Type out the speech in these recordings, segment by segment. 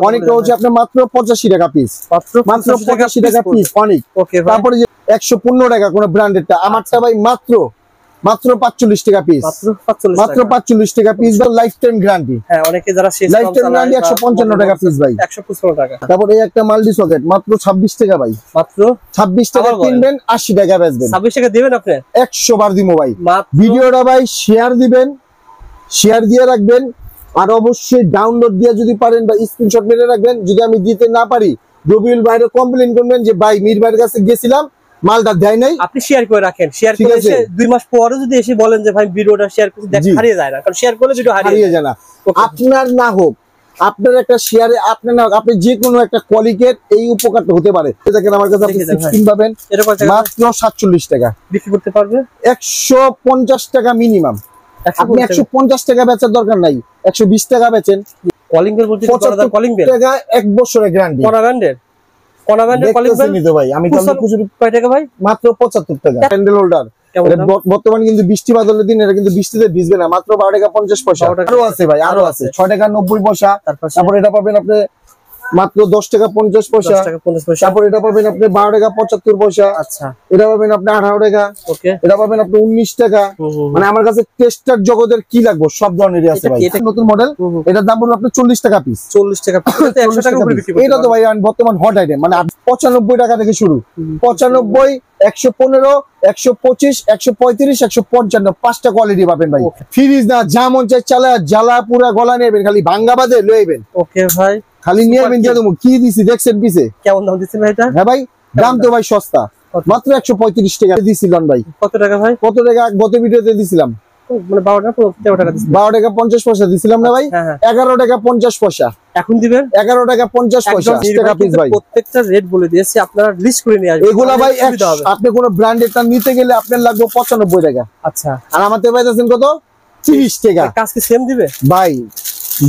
অনেকটা হচ্ছে আপনার মাত্র 85 টাকা পিস, মাত্র 85 টাকা পিস অনেক। তারপরে যে 115 টাকা কোন ব্র্যান্ডেডটা, আমারটা ভাই মাত্র 45 টাকা পিস, মাত্র 45 টাকা পিস বা লাইফ টাইম গ্যারান্টি। হ্যাঁ, অনেকে যারা লাইফ টাইম গ্যারান্টি 155 টাকা পিস ভাই, 155 টাকা। তারপর এই একটা মাল্টি সকেট মাত্র 26 টাকা ভাই, মাত্র 26 টাকা কিনবেন 80 টাকা বেচবেন। 26 টাকা দিবেন আপনি? 100 বার দিমু ভাই। ভিডিওটা ভাই শেয়ার দিবেন, শেয়ার দিয়ে রাখবেন, আর অবশ্যই ডাউনলোড দিয়ে যদি পারেন বা স্ক্রিনশট মেরে রাখবেন। যদি আমি দিতে না পারি রবিউল ভাইরে কমপ্লেইন করবেন যে ভাই মীর ভাইয়ের কাছে গেছিলাম মালটা দেয় নাই। আপনি শেয়ার করে রাখেন, শেয়ার করে এসে 2 মাস পরে যদি এসে বলেন যে ভাই ভিডিওটা শেয়ার করে দেখ, হারিয়ে যায় না, কারণ শেয়ার করলে ভিডিও হারিয়ে যায় না। আপনার না হোক, আপনার একটা শেয়ারে আপনার না, আপনি যে কোনো একটা কলিগের এই উপকারটা হতে পারে। দেখেন আমার কাছে আপনি 16 পাবেন মাত্র 47 টাকা বিক্রি করতে পারবে, 150 টাকা মিনিমাম। আপনি 150 টাকা বেচার দরকার নাই, 120 টাকা বেচেন। কলিং বেল বলতে কলিং বেল টাকা 1 বছরের গ্যারান্টি। কোন ব্র্যান্ডের? কোন ব্র্যান্ডের কলিং বেল নিতে ভাই? আমি তাহলে কুচুরি কয় টাকা ভাই? মাত্র 75 টাকা। হ্যান্ডেল হোল্ডার বর্তমানে কিন্তু বৃষ্টি বাদলের দিন এটা কিন্তু বৃষ্টিতে ভিজবে না, মাত্র 12 টাকা 50 পয়সা। আরো আছে ভাই, আরো আছে 6 টাকা 90 পয়সা। তারপর এটা পাবেন আপনি মাত্র 10 টাকা 50 পয়সা। তারপর এটা পাবেন আপনি 12 টাকা 75 পয়সা। আচ্ছা, এটা পাবেন আপনি 18 টাকা। ওকে, এটা পাবেন আপনি 19 টাকা। মানে আমার কাছে টেস্টার জগতের কি লাগবে সব ধরনেরই আছে ভাই। এটা নতুন মডেল, এটার দাম পড়বে আপনার 40 টাকা পিস। 40 টাকা পিস, 100 টাকা উপরে বিক্রি করতে। এটা তো ভাই বর্তমান হট আইটেম, মানে 95 টাকা থেকে শুরু। 95, 115, 125, 135, 155 পাঁচটা কোয়ালিটি পাবেন ভাই। ফ্রিজ না, যা মন চাই চালা জ্বালা পুরা গলা নেবেন, খালি ভাঙ্গা বাদে লইবেন। ওকে ভাই, খালি নিয়ে যাবেন। দিয়ে দেবো কি দিছি দেখছেন পিছে, কেমন দাম দিচ্ছেন ভাই এটা? হ্যাঁ ভাই, দাম তো ভাই সস্তা, মাত্র 135 টাকা দিছিলাম ভাই। কত টাকা ভাই? কত টাকা গত ভিডিওতে দিছিলাম? মানে 12 টাকা 50 পয়সা দিছিলাম না ভাই? 11 টাকা 50 পয়সা এখন দিবেন। 11 টাকা 50 পয়সা টাকা পিস ভাই। প্রত্যেকটা রেট বলে দিয়েছি, আপনারা লিস্ট করে নিয়ে আসবেন। এগুলা ভাই আপনি কোন ব্র্যান্ডেরটা নিতে গেলে আপনার লাগবে 95 টাকা। আচ্ছা, আর আমাদের পাইতেছেন কত? 30 টাকা। কাজ কি সেম দিবে ভাই?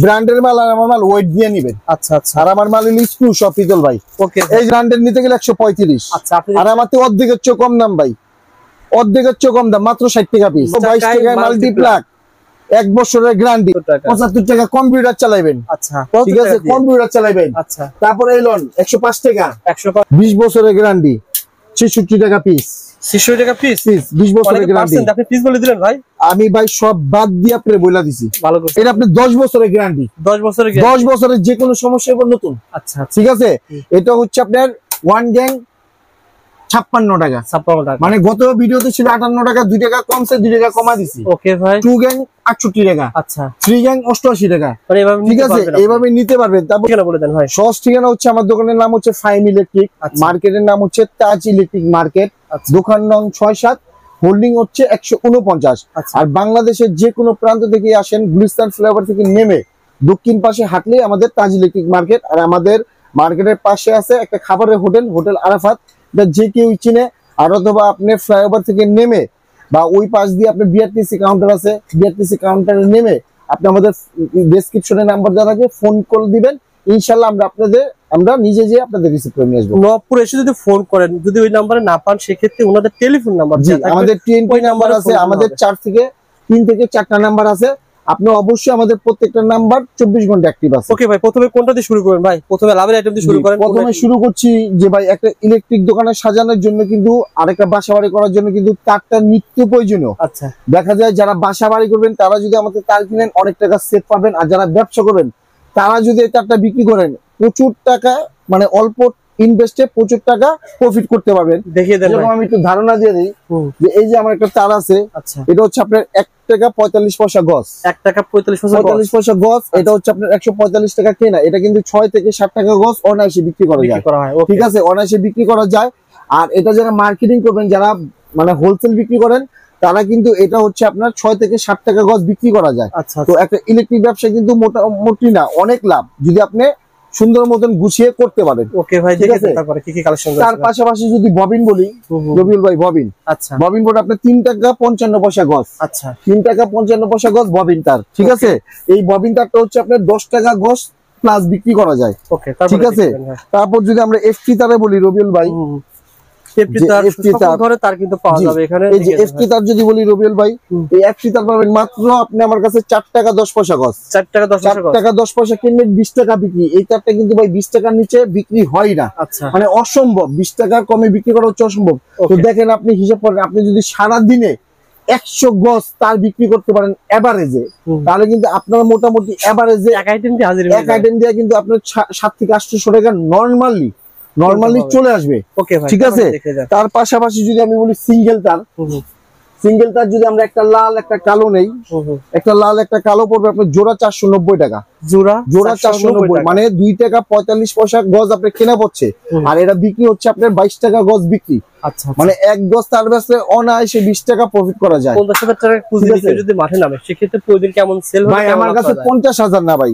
ব্র্যান্ডের মাল আর আমার মাল ওয়েট দিয়ে নিবেন। আচ্ছা আচ্ছা, আর আমার মাল হলো স্ক্রু সব পিতল ভাই। ওকে, এই ব্র্যান্ডের নিতে গেলে 135। আচ্ছা, আর আমাতে অর্ধেকের চেয়ে কম দাম ভাই, অর্ধেকের চেয়ে কম দাম, মাত্র 60 টাকা পিস। 22 টাকায় মাল্টিপ্লাক, 1 বছরের গ্যারান্টি, 75 টাকা কম্পিউটার চালাবেন। আচ্ছা, ঠিক আছে, কম্পিউটার চালাবেন। আচ্ছা, তারপরে এলন 105 টাকা, 20 বছরের গ্যারান্টি, 66 টাকা পিস। 66 টাকা পিস, 20 বছরের গ্যারান্টি। আপনি পিস বলে দিলেন ভাই, আমি ভাই সব বাদ দিয়ে আপনি বইলা দিছি। ভালো করে, এটা আপনি 10 বছরের গ্যারান্টি, 10 বছরের যে কোনো সমস্যা হবে নতুন। আচ্ছা, ঠিক আছে। এটা হচ্ছে আপনার ওয়ান গ্যাং 56 টাকা। মানে গত ভিডিওতে ছিল 58 টাকা, 2 টাকা কমছে, 2 টাকা কমা দিছি। ওকে ভাই, 2 গ্যাং 68 টাকা। আচ্ছা, 3 গ্যাং 88 টাকা। ঠিক আছে, এইভাবে নিতে পারবেন। তারপর ঠিকানা বলে দেন ভাই। সহজ ঠিকানা হচ্ছে আমার দোকানের নাম হচ্ছে ফাইম ইলেকট্রিক, মার্কেটের নাম হচ্ছে তাজ ইলেকট্রিক মার্কেট, দোকান নং 6-7, হোল্ডিং হচ্ছে 149। আর বাংলাদেশের যে কোনো প্রান্ত থেকে আসেন, গুলিস্তান ফ্লাইওভার থেকে নেমে দক্ষিণ পাশে হাঁটলে আমাদের তাজ ইলেকট্রিক মার্কেট। আর আমাদের মার্কেটের পাশে আছে একটা খাবারের হোটেল, হোটেল আরাফাত, যে কেউ চিনে। আর অথবা আপনি ফ্লাইওভার থেকে নেমে বা ওই পাশ দিয়ে আপনার বিআরটিসি কাউন্টার আছে, বিআরটিসি কাউন্টারে নেমে আপনি আমাদের ডেসক্রিপশনে নাম্বার দেওয়া থাকে, ফোন কল দিবেন, ইনশাল্লাহ আমরা নিজে যেয়ে আপনাদের রিসিভ করে নিয়ে আসবো। নবপুর এসে যদি ফোন করেন, যদি ওই নাম্বারে না পান, সেক্ষেত্রে ওনাদের টেলিফোন নাম্বার, আমাদের টিএনপি নাম্বার আছে, আমাদের 3 থেকে 4টা নাম্বার আছে। আপনি অবশ্যই আমাদের প্রত্যেকটা নাম্বার 24 ঘন্টা অ্যাক্টিভ আছে। ওকে ভাই, প্রথমে কোনটা দিয়ে শুরু করেন ভাই? প্রথমে লাভের আইটেম দিয়ে শুরু করেন। প্রথমে শুরু করছি যে ভাই, একটা ইলেকট্রিক দোকানে সাজানোর জন্য কিন্তু, আরেকটা বাসা বাড়ি করার জন্য কিন্তু তারটা নিত্য প্রয়োজনীয়। আচ্ছা, দেখা যায় যারা বাসা বাড়ি করবেন তারা যদি আমাদের তার কিনেন অনেক টাকা সেভ পাবেন, আর যারা ব্যবসা করবেন তারা যদি এই তারটা বিক্রি করেন প্রচুর টাকা, মানে অল্প ইনভেস্টে প্রচুর টাকা প্রফিট করতে পারবেন। দেখিয়ে দেন, আমি একটু ধারণা দিয়ে দিই যে এই যে আমার একটা তার আছে। আচ্ছা, এটা হচ্ছে আপনার 1 টাকা 45 পয়সা গজ, 1 টাকা 45 পয়সা গজ। এটা হচ্ছে আপনার 145 টাকা কেনা। এটা কিন্তু 6 থেকে 60 টাকা গজ অনায়াসে বিক্রি করা যায়। ঠিক আছে, অনায়াসে বিক্রি করা যায়। আর এটা যারা মার্কেটিং করবেন, যারা মানে হোলসেল বিক্রি করেন, তারা কিন্তু এটা হচ্ছে আপনার 6 থেকে 60 টাকা গজ বিক্রি করা যায়। তো একটা ইলেকট্রিক ব্যবসা কিন্তু মোটামুটি না, অনেক লাভ যদি আপনি সুন্দর মতন গুছিয়ে করতে পারেন। ওকে ভাই, ঠিক আছে। তারপরে কি কি কালেকশন আছে? তার পাশাপাশি যদি ববিন বলি, রবিউল ভাই, ববিন। আচ্ছা, ববিন বোর্ড আপনার 3 টাকা 55 পয়সা গজ। আচ্ছা, 3 টাকা 55 পয়সা গজ ববিন তার। ঠিক আছে, এই ববিন তারটা হচ্ছে আপনার 10 টাকা গজ প্লাস বিক্রি করা যায়। ওকে, ঠিক আছে। তারপর যদি আমরা এফটি তারে বলি রবিউল ভাই, সেফটি তার সকল ধরে তার কিন্তু পাওয়া যাবে এখানে। এই যে এফটি তার যদি বলি রবিউল ভাই, এই এফটি তার পাবেন মাত্র আপনি আমার কাছে 4 টাকা 10 পয়সা গজ। 4 টাকা 10 পয়সা গজ, 4 টাকা 10 পয়সা কিনলে 20 টাকা বিক্রি। এই তারটা কিন্তু ভাই 20 টাকার নিচে বিক্রি হয় না। আচ্ছা, মানে অসম্ভব, 20 টাকার কমে বিক্রি করা হচ্ছে অসম্ভব। তো দেখেন আপনি হিসাব করেন, আপনি যদি সারা দিনে 100 গজ তার বিক্রি করতে পারেন এভারেজে, তাহলে কিন্তু আপনার মোটামুটি এভারেজে এক আইটেম দিয়ে হাজির, এক আইটেম দিয়ে কিন্তু আপনার 7 থেকে 800 টাকা নরমালি চলে আসবে। ওকে ভাই, ঠিক আছে। তার পাশাপাশি যদি আমি বলি সিঙ্গেল তার যদি আমরা একটা লাল একটা কালো নেই, একটা লাল একটা কালো পড়বে আপনার জোড়া 490 টাকা। জোড়া 490, মানে 2 টাকা 45 পয়সা গজ আপনার কেনা পড়ছে, আর এটা বিক্রি হচ্ছে আপনার 22 টাকা গজ বিক্রি। আচ্ছা, মানে এক গজ তার বেচলে অনায়াসে 20 টাকা প্রফিট করা যায়। 50,000 টাকা পুঁজি দিয়ে যদি মাঠে নামে সেক্ষেত্রে প্রতিদিন কেমন সেল হবে? ভাই আমার কাছে 50,000 না ভাই,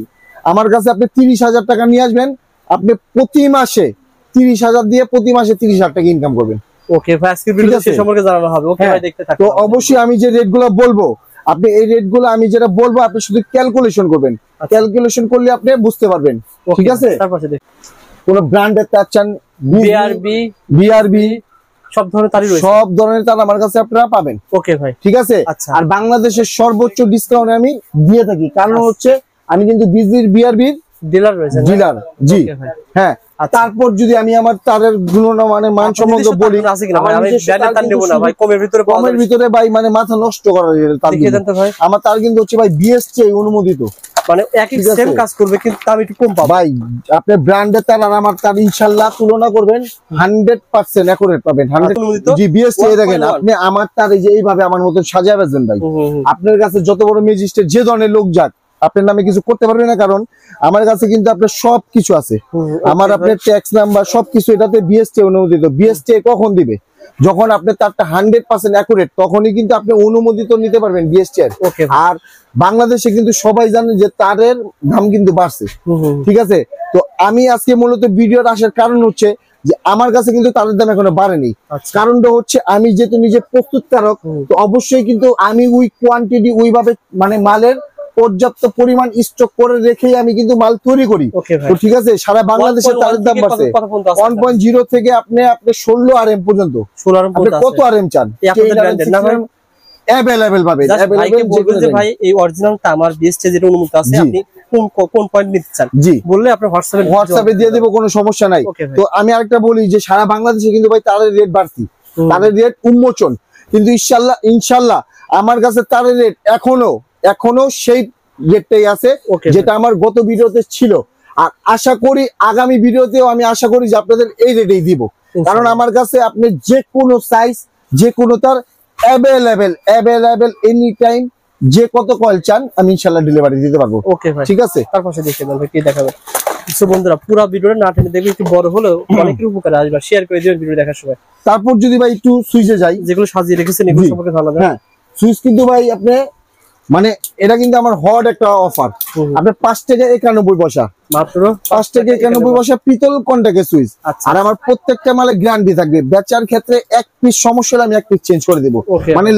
আমার কাছে আপনি 30,000 টাকা নিয়ে আসবেন, আপনি প্রতি মাসে 30,000 দিয়ে প্রতি মাসে 30,000 টাকা ইনকাম করবেন। ওকে ভাই, আজকের ভিডিওতে সে সম্পর্কে জানানো হবে। ওকে ভাই, দেখতে থাকুন। তো অবশ্যই আমি যে রেটগুলো বলবো, আপনি এই রেটগুলো আমি যেটা বলবো আপনি শুধু ক্যালকুলেশন করবেন। ক্যালকুলেশন করলে আপনি বুঝতে পারবেন। ঠিক আছে। তারপরে দেখ কোন ব্র্যান্ডের তার চান, বিআরবি সব ধরনের তারই রয়েছে, সব ধরনের তার আমার কাছে আপনারা পাবেন। ওকে ভাই, ঠিক আছে। আর বাংলাদেশের সর্বোচ্চ ডিসকাউন্ট আমি দিয়ে থাকি, কারণ হচ্ছে আমি কিন্তু বিআরবির ডিলার রয়েছে, ডিলার। জি হ্যাঁ। তারপর যদি আমি আমার তারের গুণমানের মান সম্বন্ধে বলি, কমের ভিতরে ভাই মানে মাথা নষ্ট করা আমার তার কিন্তু হচ্ছে ভাই বিএসটি অনুমোদিত, মানে একই সেম কাজ করবে কিন্তু দাম একটু কম পাবেন। ভাই আপনি ব্র্যান্ডের তার আর আমার তার ইনশাআল্লাহ তুলনা করবেন 100% একুরেট পাবেন। 100 জি বিএসটি। দেখেন আপনি আমার তার এই যে এইভাবে আমার মতন সাজিয়ে বেচবেন ভাই, আপনার কাছে যত বড় ম্যাজিস্ট্রেট যে ধরনের লোক যাক আপনার নামে কিছু করতে পারবে না, কারণ আমার কাছে কিন্তু আপনার সবকিছু আছে। আমার আপনার ট্যাক্স নাম্বার সবকিছু এটাতে বিএসটি অনুমোদিত। বিএসটি কখন দিবে? যখন আপনি তারটা 100% অ্যাকুরেট, তখনই কিন্তু আপনি অনুমোদিত নিতে পারবেন বিএসটি এর। আর বাংলাদেশে কিন্তু সবাই জানে যে তারের দাম কিন্তু বাড়ছে। ঠিক আছে। তো আমি আজকে মূলত ভিডিওটা আসার কারণ হচ্ছে যে আমার কাছে কিন্তু তারের দাম এখনো বাড়েনি। কারণটা হচ্ছে আমি যেহেতু নিজে প্রস্তুতকারক, তো অবশ্যই কিন্তু আমি ওই কোয়ান্টিটি ওইভাবে মানে মালের পর্যাপ্ত পরিমাণ স্টক করে রেখেই আমি কিন্তু মাল তৈরি করি। তো ঠিক আছে। সারা বাংলাদেশে তারের দাম বাড়ছে 1.0 থেকে আপনি 16 আরএম পর্যন্ত। আপনি কত আরএম চান অ্যাভেলেবল পাবেন। ভাই এই অরিজিনালটা আমার বিএসটি যেটা অনুমতি আছে, আপনি কোন পয়েন্ট নিতে চান জি বললে আপনি হোয়াটসঅ্যাপে দিয়ে দেব, কোনো সমস্যা নাই। তো আমি আরেকটা বলি যে সারা বাংলাদেশে কিন্তু ভাই তারের রেট বাড়তি, তারের রেট উন্মোচন, কিন্তু ইনশাআল্লাহ আমার কাছে তারের রেট এখনো সেই রেটটাই আছে যেটা আমার গত ভিডিওতে ছিল। আর আশা করি আগামী ভিডিওতেও আমি আশা করি যে আপনাদের এই রেটেই দিব, কারণ আমার কাছে আপনি যে কোনো সাইজ যে কোনো তার অ্যাভেলেবেল এনি টাইম, যে কত কয়েল চান আমি ইনশাআল্লাহ ডেলিভারি দিতে পারবো। ওকে ভাই, ঠিক আছে। তারপর দেখে দেন কি দেখাবে। সো বন্ধুরা পুরো ভিডিওটা না টেনে দেখবেন, একটু বড় হলেও অনেকের উপকারে আসবে, শেয়ার করে দিবেন ভিডিও দেখার সময়। তারপর যদি ভাই একটু সুইচে যাই, যেগুলো সাজিয়ে রেখেছেন এগুলো সম্পর্কে ভালো লাগে। হ্যাঁ সুইচ কিন্তু ভাই আপনি মানে এটা কিন্তু আমার হট একটা অফার, আপনার 5 টাকা 91 পয়সা, মাত্র 5 টাকা 91 পয়সা পিতল কন্টাক্টের সুইচ। আর আমার প্রত্যেকটা মালে গ্যারান্টি থাকবে, বেচার ক্ষেত্রে এক পিস সমস্যা হলে আমি এক পিস চেঞ্জ করে দেব, মানে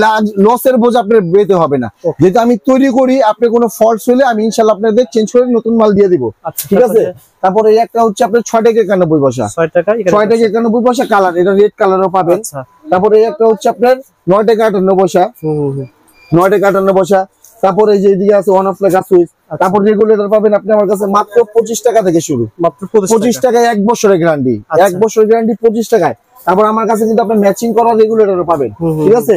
লসের বোঝ আপনার বেতে হবে না। যেহেতু আমি তৈরি করি, আপনি কোনো ফল্ট হলে আমি ইনশাআল্লাহ আপনাদের চেঞ্জ করে নতুন মাল দিয়ে দিব। ঠিক আছে। তারপরে এই একটা হচ্ছে আপনার 6 টাকা 91 পয়সা, 6 টাকা 91 পয়সা কালার, এটা রেড কালারও পাবেন। তারপরে এই একটা হচ্ছে আপনার 9 টাকা 58 পয়সা, 9 টাকা 58 পয়সা। তারপরে এই যে এদিকে আছে ওয়ান অফ লেখা সুইচ। তারপর রেগুলেটর পাবেন আপনি আমার কাছে মাত্র 25 টাকা থেকে শুরু, মাত্র 25 টাকায় 1 বছরের গ্যারান্টি, 1 বছরের গ্যারান্টি 25 টাকায়। তারপর আমার কাছে কিন্তু আপনি ম্যাচিং করা রেগুলেটরও পাবেন। ঠিক আছে।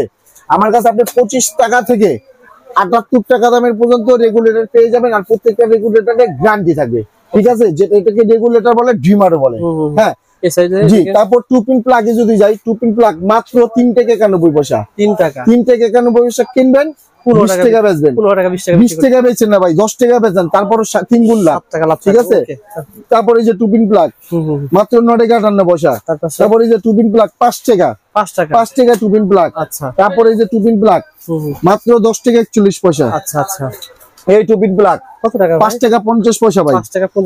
আমার কাছে আপনি 25 টাকা থেকে 78 টাকা দামের পর্যন্ত রেগুলেটর পেয়ে যাবেন, আর প্রত্যেকটা রেগুলেটরে গ্যারান্টি থাকবে। ঠিক আছে। যেটা এটাকে রেগুলেটর বলে, ড্রিমারও বলে। হ্যাঁ জি। তারপর 2 পিন প্লাগে যদি যাই, 2 পিন প্লাগ মাত্র 3 টাকা 91 পয়সা, 3 টাকা 91 পয়সা কিনবেন, 20 টাকা বেচবেন, 20 টাকা বেচেন না ভাই, 10 টাকা বেচেন, তারপর 3 গুণ লাভ। ঠিক আছে। তারপরে এই যে 2 পিন প্লাগ মাত্র 9 টাকা 58 পয়সা। তারপরে এই যে 2 পিন প্লাগ 5 টাকা 5 টাকা 2 পিন প্লাগ। আচ্ছা। তারপরে এই যে 2 পিন প্লাগ মাত্র 10 টাকা 41 পয়সা। আচ্ছা আচ্ছা। এই 2 পিন প্লাগ কত টাকা? 5 টাকা 50 পয়সা ভাই,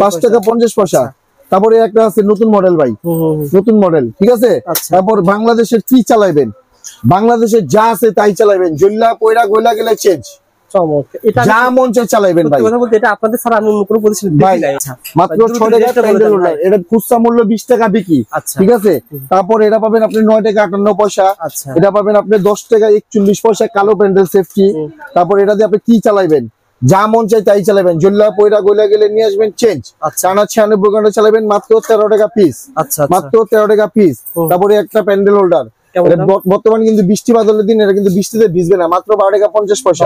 5 টাকা 50 পয়সা। তারপরে একটা আছে নতুন মডেল ভাই, নতুন মডেল। ঠিক আছে। তারপর বাংলাদেশের কি চালাইবেন, বাংলাদেশের যা আছে তাই চালাবেন, জল্লা পয়রা গয়লা গেলে চেঞ্জ। চমৎকার। এটা যা মন চায় চালাবেন ভাই। কথা বলতে এটা আপনাদের ছাড়া আমি অন্য কোনো প্রতিষ্ঠান দেখি নাই। আচ্ছা মাত্র 6 টাকা প্যান্ডেল হোল্ডার, এটা খুচরা মূল্য 20 টাকা বিক্রি। ঠিক আছে, তারপর এটা পাবেন আপনি 9 টাকা 58 পয়সা। এটা পাবেন আপনি 10 টাকা 41 পয়সা কালো প্যান্ডেল সেফটি। তারপর এটা দিয়ে আপনি কি চালাবেন, যা মন চাই তাই চালাবেন, জল্লা পয়রা গইলা গেলে নিয়ে আসবেন চেঞ্জ। টানা 96 ঘন্টা চালাবেন মাত্র 13 টাকা পিস। মাত্র 13 টাকা পিস। তারপরে একটা প্যান্ডেল হোল্ডার, বর্তমান কিন্তু বৃষ্টি বাদলের দিন, এটা কিন্তু বৃষ্টিতে ভিজবে না, মাত্র 12 টাকা 50 পয়সা।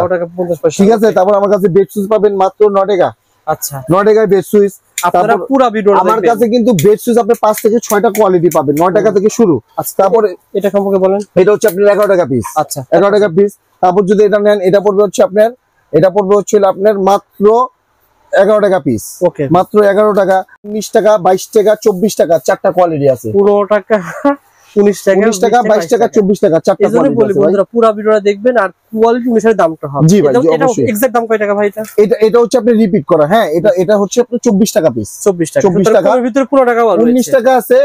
ঠিক আছে, তারপর আমার কাছে বেড সুইচ পাবেন মাত্র 9 টাকা। আচ্ছা 9 টাকায় বেড সুইচ। আপনারা পুরো ভিডিও আমার কাছে কিন্তু বেড সুইচ আপনি 5 থেকে 6টা কোয়ালিটি পাবেন, 9 টাকা থেকে শুরু। আচ্ছা তারপরে এটা সম্পর্কে বলেন। এটা হচ্ছে আপনার 11 টাকা পিস। আচ্ছা 11 টাকা পিস। তারপর যদি এটা নেন, এটা পড়বে হচ্ছে আপনার মাত্র 11 টাকা পিস। ওকে, মাত্র 11 টাকা, 19 টাকা, 22 টাকা, 24 টাকা, 4টা কোয়ালিটি আছে। পুরো টাকা 19 টাকা, 22 টাকা, 24 টাকা, 4টা কোয়ালিটি আছে। বন্ধুরা পুরো ভিডিওটা দেখবেন আর কোয়ালিটি অনুসারে দামটা হবে। জি ভাই, এটা এক্সাক্ট দাম কয় টাকা ভাই? এটা হচ্ছে আপনি রিপিট করা। হ্যাঁ, এটা হচ্ছে আপনার 24 টাকা পিস। 24 টাকা। 24 টাকা এর ভিতরে পুরো টাকা বলবেন। 19 টাকা আছে,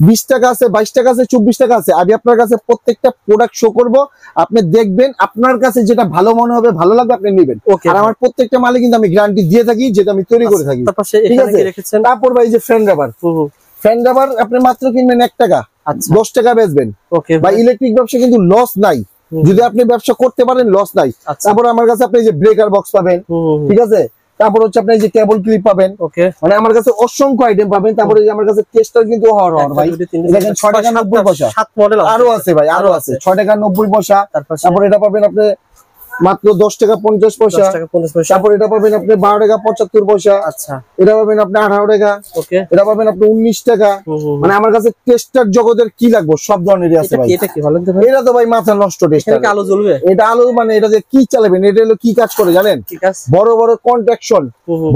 20 টাকা আছে, 22 টাকা আছে, 24 টাকা আছে। আমি আপনার কাছে প্রত্যেকটা প্রোডাক্ট শো করব, আপনি দেখবেন, আপনার কাছে যেটা ভালো মনে হবে, ভালো লাগবে, আপনি নেবেন। আর আমার প্রত্যেকটা মালে কিন্তু আমি গ্যারান্টি দিয়ে থাকি, যেটা আমি তৈরি করে থাকি। ঠিক আছে, তারপর ভাই যে ফ্যান রাবার, ফ্যান রাবার আপনি মাত্র কিনবেন 1 টাকা, 10 টাকা বেচবেন। ভাই ইলেকট্রিক ব্যবসা কিন্তু লস নাই, যদি আপনি ব্যবসা করতে পারেন লস নাই। তারপর আমার কাছে আপনি যে ব্রেকার বক্স পাবেন। ঠিক আছে, তারপর হচ্ছে আপনি যে কেবল ক্লিপ পাবেন। মানে আমার কাছে অসংখ্য আইটেম পাবেন। তারপরে আমার কাছে টেস্টার কিন্তু হওয়ার ভাই, দেখেন 6 টাকা 90 পয়সা। 7 মডেল আরো আছে ভাই, আরো আছে 6 টাকা 90 পয়সা। তারপর এটা পাবেন আপনি মাত্র 10 টাকা 50 পয়সা। তারপর এটা পাবেন আপনি 12 টাকা 75 পয়সা। আচ্ছা, এটা পাবেন আপনি 18 টাকা। ওকে, এটা পাবেন আপনি 19 টাকা। মানে আমার কাছে টেস্টার জগতের কি লাগবে সব ধরনেরই আছে ভাই। এটা কি বলেন তো ভাই? এটা তো ভাই মাথা নষ্ট টেস্টার। এটা আলো জ্বলবে? এটা আলো মানে এটা যে কি চালাবেন, এটা হলো কি কাজ করে জানেন? কি কাজ? বড় বড় কন্ট্রাকশন,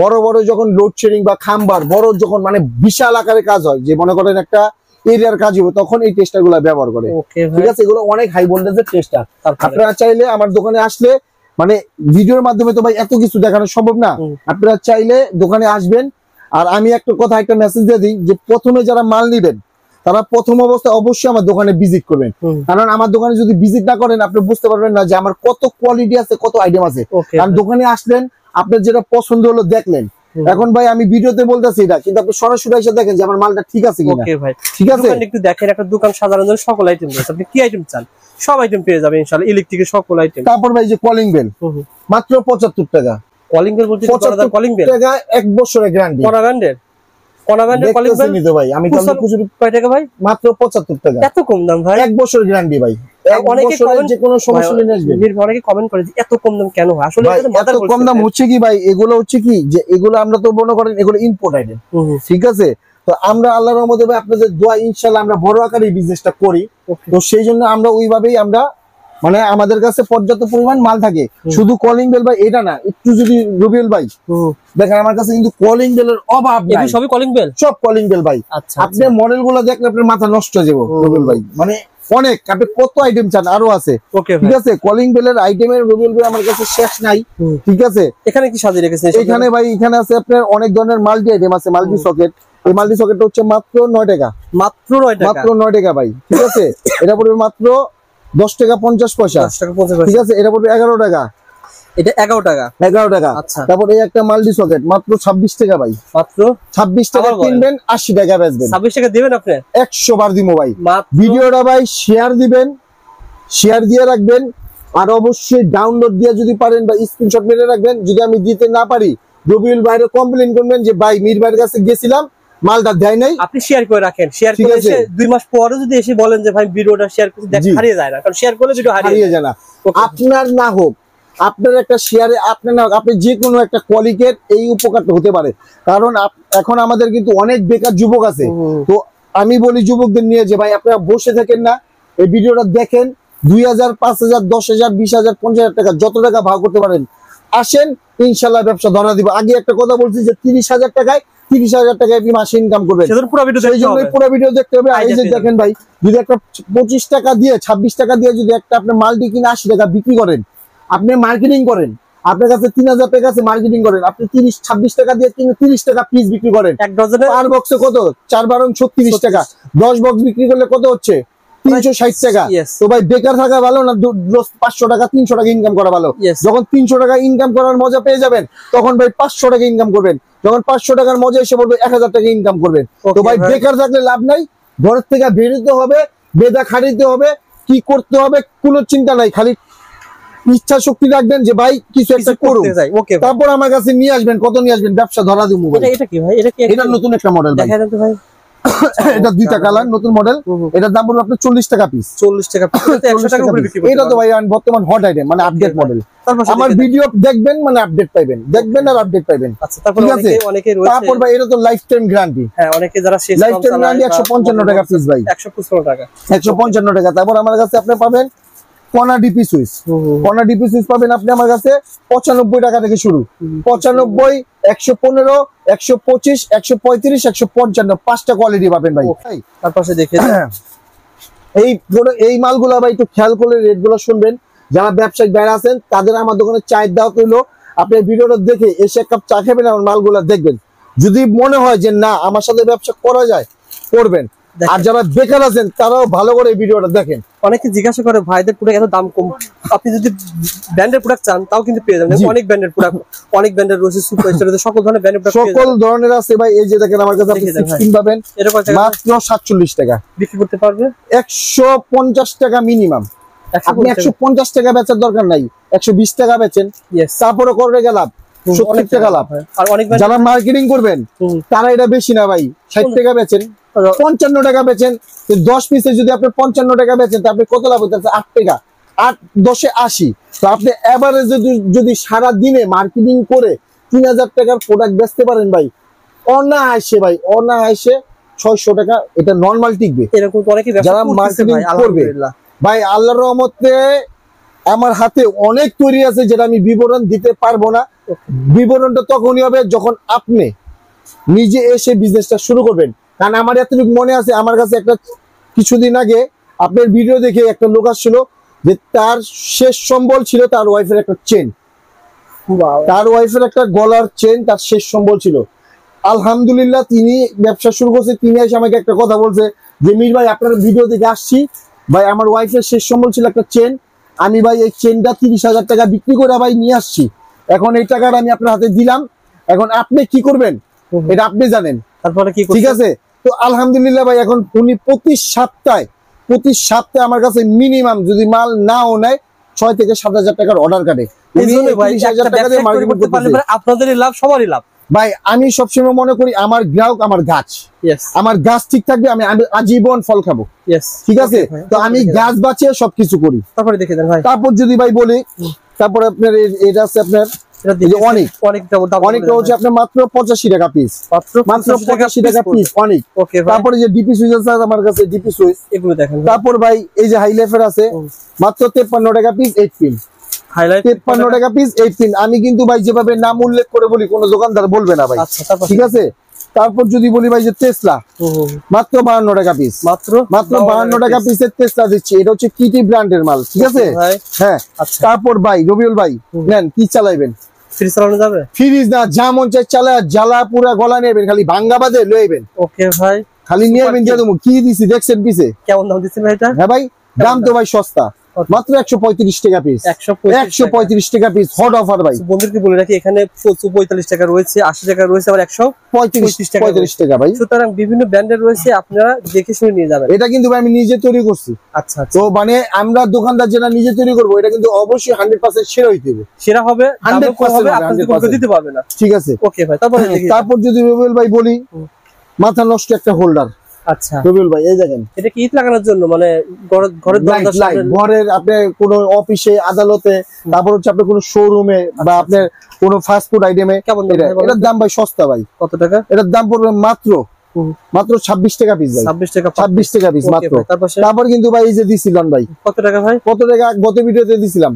বড় বড় যখন লোড শেডিং বা খাম্বার বড় যখন মানে বিশাল আকারে কাজ হয়, যে মনে করেন একটা এরিয়ার কাজ হবে, তখন এই টেস্টার গুলা ব্যবহার করে। ঠিক আছে, এগুলো অনেক হাই ভোল্টেজের টেস্টার। আপনারা চাইলে আমার দোকানে আসলে, মানে ভিডিওর মাধ্যমে তো ভাই এত কিছু দেখানো সম্ভব না, আপনারা চাইলে দোকানে আসবেন। আর আমি একটা কথা, একটা মেসেজ দিয়ে দিই, যে প্রথমে যারা মাল নিবেন তারা প্রথম অবস্থায় অবশ্যই আমার দোকানে ভিজিট করবেন। কারণ আমার দোকানে যদি ভিজিট না করেন, আপনি বুঝতে পারবেন না যে আমার কত কোয়ালিটি আছে, কত আইটেম আছে। কারণ দোকানে আসলেন, আপনার যেটা পছন্দ হলো দেখলেন। এখন ভাই আমি ভিডিওতে বলতেছি এটা, কিন্তু আপনি সরাসরি এসে দেখেন যে আমার মালটা ঠিক আছে কিনা। ওকে ভাই, ঠিক আছে, একটু দেখেন। একটা দোকান সাজানোর জন্য সকল আইটেম আছে, আপনি কি আইটেম চান সব আইটেম পেয়ে যাবেন ইনশাআল্লাহ, ইলেকট্রিকের সকল আইটেম। তারপর ভাই যে কলিং বেল মাত্র 75 টাকা। কলিং বেল বলতে কলিং বেল টাকা 1 বছরের গ্যারান্টি। কোন ব্র্যান্ডের? কোন ব্র্যান্ডের কলিং বেল নিতে ভাই? আমি তাহলে কুচুরি কয় টাকা ভাই? মাত্র 75 টাকা। এত কম দাম ভাই? 1 বছরের গ্যারান্টি ভাই। অনেকে কমেন্ট, যে কোনো সমস্যা নিয়ে আসবেন। অনেকে কমেন্ট করে যে এত কম দাম কেন হয়? আসলে এত কম দাম হচ্ছে কি ভাই, এগুলো হচ্ছে কি যে এগুলো আমরা তো মনে করেন এগুলো ইম্পোর্ট আইটেম। ঠিক আছে, তো আমরা আল্লাহর রহমতে ভাই আপনাদের দোয়া ইনশাআল্লাহ আমরা বড় আকারে এই বিজনেসটা করি। তো সেই জন্য আমরা ওইভাবেই আমরা মানে আমাদের কাছে পর্যাপ্ত পরিমাণ মাল থাকে। শুধু কলিং বেল ভাই এটা না, একটু যদি রুবেল ভাই দেখেন আমার কাছে কিন্তু কলিং বেলের অভাব নাই। সবই কলিং বেল, সব কলিং বেল ভাই। আপনি মডেল গুলো দেখলে আপনার মাথা নষ্ট হয়ে যাবে রুবেল ভাই। মানে অনেক, আপনি কত আইটেম চান আরো আছে। ঠিক আছে, কলিং বেলের আইটেমের রুবেল ভাই আমার কাছে শেষ নাই। ঠিক আছে, এখানে কি সাজিয়ে রেখেছেন? এখানে ভাই এখানে আছে আপনার অনেক ধরনের মাল্টি আইটেম আছে, মাল্টি সকেট। এই মাল্টি সকেটটা হচ্ছে মাত্র 9 টাকা। মাত্র 9 টাকা? মাত্র 9 টাকা ভাই। ঠিক আছে, এটা পড়বে মাত্র 10 টাকা 50 পয়সা। ঠিক আছে, এটা পড়বে 11 টাকা। এটা 11 টাকা? 11 টাকা। আচ্ছা, তারপর এই একটা মাল্টি সকেট মাত্র 26 টাকা ভাই। মাত্র 26 টাকা কিনবেন, 80 টাকা বেচবেন। 26 টাকা দিবেন আপনি? 100 বার দিমু ভাই। ভিডিওটা ভাই শেয়ার দিবেন, শেয়ার দিয়ে রাখবেন। আর অবশ্যই ডাউনলোড দিয়ে যদি পারেন বা স্ক্রিনশট মেরে রাখবেন। যদি আমি দিতে না পারি, রবিউল ভাইরে কমপ্লেইন করবেন যে ভাই মীর ভাইয়ের কাছে গেছিলাম, মালটা দেয় নাই। আপনি শেয়ার করে রাখেন, শেয়ার করে এসে 2 মাস পরে যদি এসে বলেন যে ভাই ভিডিওটা শেয়ার করে দেখ, হারিয়ে যায় না। কারণ শেয়ার করলে ভিডিও হারিয়ে যায় না। আপনার না হোক, আপনার একটা শেয়ারে আপনার না হোক, আপনি যে কোনো একটা কলিগের এই উপকারটা হতে পারে। কারণ এখন আমাদের কিন্তু অনেক বেকার যুবক আছে। তো আমি বলি যুবকদের নিয়ে যে ভাই আপনারা বসে থাকেন না, এই ভিডিওটা দেখেন। 2000, 5000, 10000, 20000, 50000 টাকা যত টাকা ভাগ করতে পারেন, আসেন, ইনশাল্লাহ ব্যবসা ধরা দিব। আগে একটা কথা বলছি যে 30,000 টাকায় 30,000 টাকায় আপনি মাসে ইনকাম করবেন। সেই জন্য পুরো ভিডিও দেখতে হবে। এই যে দেখেন ভাই, যদি একটা 25 টাকা দিয়ে 26 টাকা দিয়ে যদি একটা আপনি মাল্টি কিনে 80 টাকা বিক্রি করেন, আপনি মার্কেটিং করেন, আপনার কাছে 3000 টাকা আছে, মার্কেটিং করেন, আপনি 26 টাকা দিয়ে কিনে 30 টাকা পিস বিক্রি করেন। এক ডজনে পার বক্সে কত? 4 12 36 টাকা। 10 বক্স বিক্রি করলে কত হচ্ছে? 360 টাকা। তো ভাই বেকার থাকা ভালো না 500 টাকা 300 টাকা ইনকাম করা ভালো? যখন 300 টাকা ইনকাম করার মজা পেয়ে যাবেন তখন ভাই 500 টাকা ইনকাম করবেন, যখন 500 টাকার মজা এসে বলবে 1000 টাকা ইনকাম করবেন। তো ভাই বেকার থাকলে লাভ নাই, ঘরের থেকে বেরোতে হবে, বেদা খাটিতে হবে, কি করতে হবে কোনো চিন্তা নাই, খালি ইচ্ছা শক্তি রাখবেন যে ভাই কিছু একটা করুন। তারপর আমার কাছে নিয়ে আসবেন, কত নিয়ে আসবেন, ব্যবসা ধরা দিব। এটা কি ভাই? এটা নতুন একটা মডেল ভাই, ভাই এটা দুইটা কালার, নতুন মডেল। এটার দাম পড়বে আপনার 40 টাকা পিস। 40 টাকা পিস, 100 টাকা উপরে বিক্রি করতে। এটা তো ভাই বর্তমান হট আইটেম, মানে আপডেট মডেল। আমার ভিডিও দেখবেন মানে আপডেট পাবেন, দেখবেন আর আপডেট পাবেন। আচ্ছা, তারপর অনেকে রয়েছে। তারপর ভাই এটা তো লাইফ টাইম গ্যারান্টি। হ্যাঁ, অনেকে যারা শেষ লাইফ টাইম গ্যারান্টি 155 টাকা পিস ভাই, 155 টাকা, 155 টাকা। তারপর আমার কাছে আপনি পাবেন কনা ডিপি সুইচ। কনা ডিপি সুইচ পাবেন আপনি আমার কাছে 95 টাকা থেকে শুরু। 95, 115, 125, 135, 155, 5টা কোয়ালিটি পাবেন ভাই। তার পাশে দেখে এই মালগুলা ভাই একটু খেয়াল করলে রেট গুলো শুনবেন। যারা ব্যবসায়িক বাইরে আছেন তাদের আমার দোকানে চায়ের দাওয়াত হইলো, আপনি ভিডিওটা দেখে এসে এক কাপ চা খাবেন, আমার মালগুলা দেখবেন। যদি মনে হয় যে না আমার সাথে ব্যবসা করা যায়, করবেন। আর যারা বেকার আছেন তারাও ভালো করে এই ভিডিওটা দেখেন। অনেকে জিজ্ঞাসা করে ভাইদের প্রোডাক্ট এত দাম কম, আপনি যদি ব্র্যান্ডের প্রোডাক্ট চান তাও কিন্তু পেয়ে যাবেন। অনেক ব্র্যান্ডের প্রোডাক্ট, অনেক ব্র্যান্ডের রয়েছে, সুপারস্টার রয়েছে, সকল ধরনের ব্র্যান্ডের প্রোডাক্ট, সকল ধরনের আছে ভাই। এই যে দেখেন আমার কাছে আপনি 16 পাবেন মাত্র 47 টাকা বিক্রি করতে পারবে। 150 টাকা মিনিমাম। আপনি 150 টাকা বেচার দরকার নাই, 120 টাকা বেচেন, তারপরে করবে লাভ 70 টাকা লাভ। আর অনেক যারা মার্কেটিং করবেন তারা এটা বেশি না ভাই, 60 টাকা বেচেন, 55 টাকা বেচেন। 10 পিসে যদি আপনি 55 টাকা বেচেন তা আপনি কত লাভ হইতেছে? 8 টাকা। 8 10 80। তো আপনি এভারেজ যদি সারা দিনে মার্কেটিং করে 3000 টাকার প্রোডাক্ট বেচতে পারেন ভাই, অনায়াসে ভাই, অনায়াসে 600 টাকা এটা নরমাল টিকবে। এরকম অনেকে যারা মার্কেটিং করবে ভাই, আল্লাহর রহমতে আমার হাতে অনেক তৈরি আছে যেটা আমি বিবরণ দিতে পারবো না। বিবরণটা তখনই হবে যখন আপনি নিজে এসে বিজনেসটা শুরু করবেন। কারণ আমার এতটুকু মনে আছে, আমার কাছে একটা কিছুদিন আগে আপনার ভিডিও দেখে একটা লোক আসছিল যে তার শেষ সম্বল ছিল তার ওয়াইফের একটা চেন, তার ওয়াইফের একটা গলার চেন তার শেষ সম্বল ছিল। আলহামদুলিল্লাহ তিনি ব্যবসা শুরু করছে। তিনি এসে আমাকে একটা কথা বলছে যে মীর ভাই আপনার ভিডিও দেখে আসছি ভাই, আমার ওয়াইফের শেষ সম্বল ছিল একটা চেন, আমি ভাই এই চেনটা 30,000 টাকা বিক্রি করে ভাই নিয়ে আসছি, এখন এই টাকাটা আমি আপনার হাতে দিলাম, এখন আপনি কি করবেন এটা আপনি জানেন। তারপরে কি ঠিক আছে? তো আলহামদুলিল্লাহ ভাই এখন উনি প্রতি সপ্তাহে আমার কাছে মিনিমাম যদি মাল নাও নেয় 6 থেকে 7,000 টাকার অর্ডার কাটে। আপনাদেরই লাভ, সবারই লাভ ভাই। আমি সবসময় মনে করি আমার গ্রাহক আমার গাছ, আমার গাছ ঠিক থাকবে আমি আজীবন ফল খাবো। ঠিক আছে? তো আমি গাছ বাঁচিয়ে সবকিছু করি। তারপরে দেখে দেন ভাই। তারপর যদি ভাই বলি, তারপরে আপনার এটা আছে আপনার অনেকটা হচ্ছে আপনার মাত্র 85 টাকা পিস, মাত্র 85 টাকা পিস অনেক। তারপরে যে ডিপি সুইচ আছে আমার কাছে, ডিপি সুইচ এগুলো দেখেন। তারপর ভাই এই যে হাই লাইফের আছে মাত্র 53 টাকা পিস 8 পিন, 53 টাকা পিস 8 পিন। আমি কিন্তু ভাই যেভাবে নাম উল্লেখ করে বলি কোনো দোকানদার বলবে না ভাই। ঠিক আছে? তারপর যদি বলি ভাই যে টেসলা মাত্র 52 টাকা পিস, মাত্র 52 টাকা পিসের টেসলা দিচ্ছি। এটা হচ্ছে কিটি ব্র্যান্ডের মাল। ঠিক আছে? হ্যাঁ। তারপর ভাই রবিউল ভাই নেন কি চালাইবেন? ফ্রিজ চালানো যাবে? ফ্রিজ না, যা মন চাই চালা, জ্বালা পুরা গলা নেবেন, খালি ভাঙ্গা বাদে লইবেন। ওকে ভাই, খালি নিয়েবেন। কি দিছি দেখছেন পিছে? কেমন দাম দিচ্ছেন ভাই এটা? হ্যাঁ ভাই, দাম তো ভাই সস্তা, মাত্র 135 টাকা পিস, 135 টাকা পিস হট অফার ভাই। বন্ধুদেরকে বলে রাখি এখানে 45 টাকা রয়েছে, 80 টাকা রয়েছে, আবার 135 টাকা ভাই। সুতরাং বিভিন্ন ব্র্যান্ডের রয়েছে, আপনারা দেখে শুনে নিয়ে যাবেন। এটা কিন্তু ভাই আমি নিজে তৈরি করছি। আচ্ছা, তো মানে আমরা দোকানদার যেটা নিজে তৈরি করবো এটা কিন্তু অবশ্যই 100% সেরা হইতে হবে, সেরা হবে, 100% দিতে পারবে না। ঠিক আছে? ওকে ভাই। তারপর যদি রবিউল ভাই বলি, মাথা নষ্ট একটা হোল্ডার। আচ্ছা রবিউল ভাই, এই দেখেন এটা কি ইট লাগানোর জন্য, মানে ঘরের আপনি কোনো অফিসে আদালতে, তারপর হচ্ছে আপনি কোনো শোরুমে বা আপনার কোনো ফাস্ট ফুড আইটেমে। কেমন? এটার দাম ভাই সস্তা ভাই। কত টাকা? এটার দাম পড়বে মাত্র 26 টাকা পিস ভাই, 26 টাকা পিস মাত্র। তারপর কিন্তু ভাই এই যে দিছিলাম ভাই, কত টাকা ভাই? কত টাকা গত ভিডিওতে দিছিলাম?